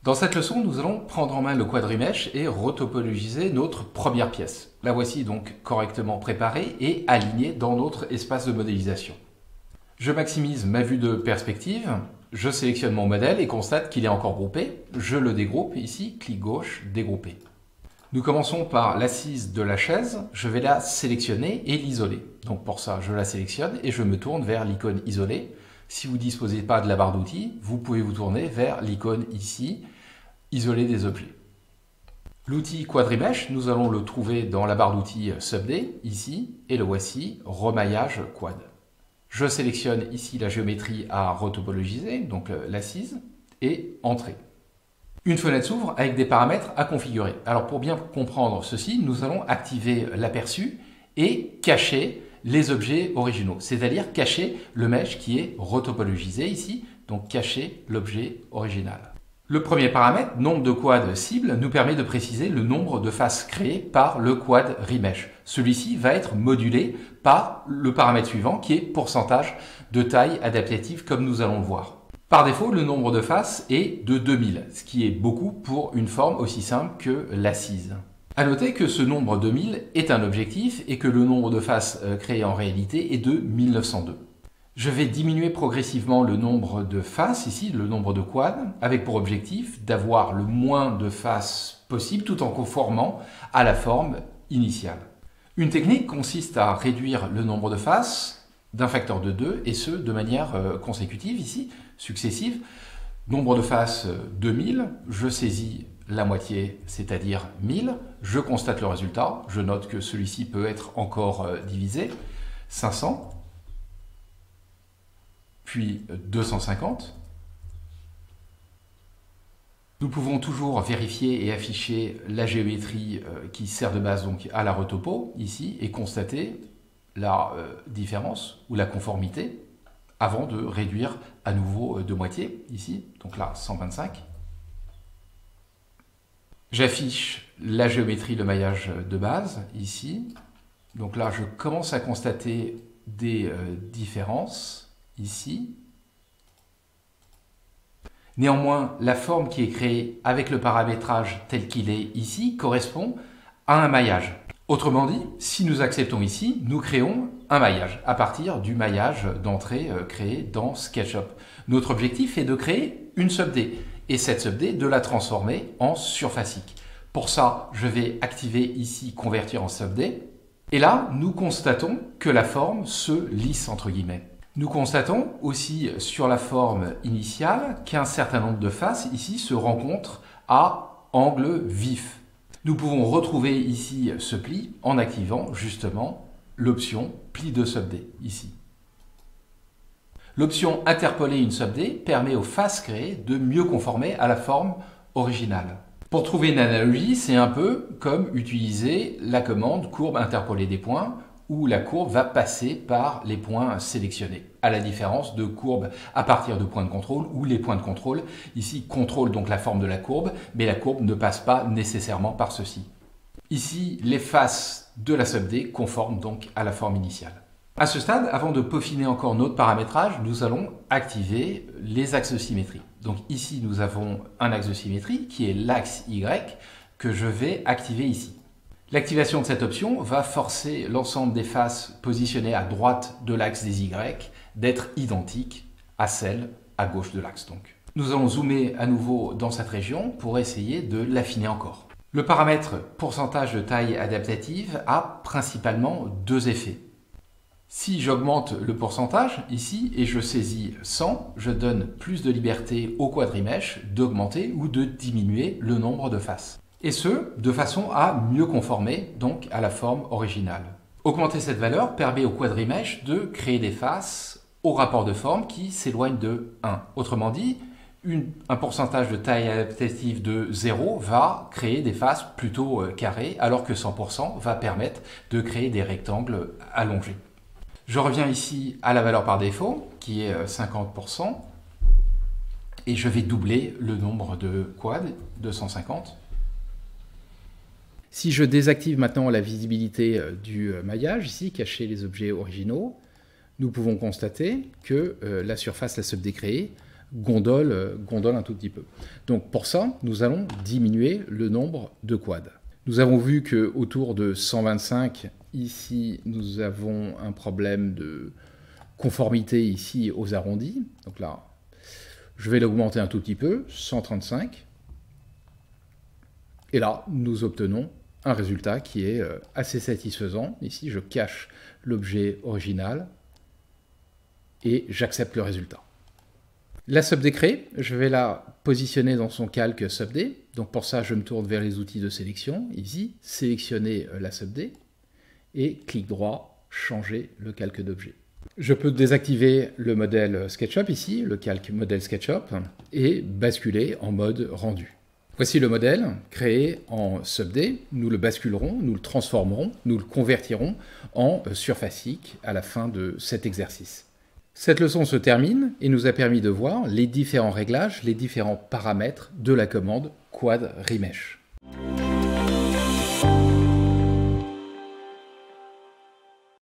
Dans cette leçon, nous allons prendre en main le quadrimesh et retopologiser notre première pièce. La voici donc correctement préparée et alignée dans notre espace de modélisation. Je maximise ma vue de perspective, je sélectionne mon modèle et constate qu'il est encore groupé. Je le dégroupe ici, clic gauche, dégrouper. Nous commençons par l'assise de la chaise, je vais la sélectionner et l'isoler. Donc pour ça, je la sélectionne et je me tourne vers l'icône isolée. Si vous ne disposez pas de la barre d'outils, vous pouvez vous tourner vers l'icône ici, isoler des objets. L'outil quadrimesh, nous allons le trouver dans la barre d'outils Subd, ici, et le voici, remaillage quad. Je sélectionne ici la géométrie à retopologiser, donc l'assise, et Entrée. Une fenêtre s'ouvre avec des paramètres à configurer. Alors pour bien comprendre ceci, nous allons activer l'aperçu et cacher les objets originaux, c'est-à-dire cacher le mesh qui est retopologisé ici, donc cacher l'objet original. Le premier paramètre, nombre de quads cible, nous permet de préciser le nombre de faces créées par le quad remesh. Celui-ci va être modulé par le paramètre suivant qui est pourcentage de taille adaptative comme nous allons le voir. Par défaut, le nombre de faces est de 2000, ce qui est beaucoup pour une forme aussi simple que l'assise. À noter que ce nombre 2000 est un objectif et que le nombre de faces créées en réalité est de 1902. Je vais diminuer progressivement le nombre de faces, ici, le nombre de quads, avec pour objectif d'avoir le moins de faces possible tout en conformant à la forme initiale. Une technique consiste à réduire le nombre de faces d'un facteur de 2 et ce de manière consécutive, ici, successive. Nombre de faces 2000, je saisis la moitié, c'est-à-dire 1000, je constate le résultat, je note que celui-ci peut être encore divisé, 500, puis 250. Nous pouvons toujours vérifier et afficher la géométrie qui sert de base donc à la retopo, ici, et constater la différence ou la conformité avant de réduire à nouveau de moitié, ici, donc là 125. J'affiche la géométrie, le maillage de base, ici. Donc là, je commence à constater des différences, ici. Néanmoins, la forme qui est créée avec le paramétrage tel qu'il est ici correspond à un maillage. Autrement dit, si nous acceptons ici, nous créons un maillage à partir du maillage d'entrée créé dans SketchUp. Notre objectif est de créer une subd et cette subd de la transformer en surfacique. Pour ça, je vais activer ici convertir en subd et là, nous constatons que la forme se lisse entre guillemets. Nous constatons aussi sur la forme initiale qu'un certain nombre de faces ici se rencontrent à angle vif. Nous pouvons retrouver ici ce pli en activant justement l'option pli de subd ici. L'option interpoler une subd permet aux faces créées de mieux conformer à la forme originale. Pour trouver une analogie, c'est un peu comme utiliser la commande courbe interpoler des points où la courbe va passer par les points sélectionnés, à la différence de courbe à partir de points de contrôle ou les points de contrôle. Ici, contrôle donc la forme de la courbe, mais la courbe ne passe pas nécessairement par ceci. Ici, les faces de la subd conforment donc à la forme initiale. À ce stade, avant de peaufiner encore notre paramétrage, nous allons activer les axes de symétrie. Donc ici, nous avons un axe de symétrie qui est l'axe Y que je vais activer ici. L'activation de cette option va forcer l'ensemble des faces positionnées à droite de l'axe des Y d'être identiques à celles à gauche de l'axe. Donc, nous allons zoomer à nouveau dans cette région pour essayer de l'affiner encore. Le paramètre pourcentage de taille adaptative a principalement deux effets. Si j'augmente le pourcentage ici et je saisis 100, je donne plus de liberté au quadrimesh d'augmenter ou de diminuer le nombre de faces. Et ce, de façon à mieux conformer donc à la forme originale. Augmenter cette valeur permet au quadrimesh de créer des faces au rapport de forme qui s'éloigne de 1. Autrement dit, un pourcentage de taille adaptative de 0 va créer des faces plutôt carrées, alors que 100% va permettre de créer des rectangles allongés. Je reviens ici à la valeur par défaut, qui est 50%, et je vais doubler le nombre de quads, 250. Si je désactive maintenant la visibilité du maillage, ici, cacher les objets originaux, nous pouvons constater que la surface, la subd créée, gondole un tout petit peu. Donc pour ça, nous allons diminuer le nombre de quads. Nous avons vu qu'autour de 125, ici, nous avons un problème de conformité ici aux arrondis. Donc là, je vais l'augmenter un tout petit peu, 135. Et là, nous obtenons un résultat qui est assez satisfaisant. Ici, je cache l'objet original et j'accepte le résultat. La subd créée, je vais la positionner dans son calque subd. Donc pour ça, je me tourne vers les outils de sélection. Ici, sélectionner la subd et clic droit, changer le calque d'objet. Je peux désactiver le modèle SketchUp ici, le calque modèle SketchUp, et basculer en mode rendu. Voici le modèle créé en subd. Nous le basculerons, nous le transformerons, nous le convertirons en surfacique à la fin de cet exercice. Cette leçon se termine et nous a permis de voir les différents réglages, les différents paramètres de la commande Quad Remesh.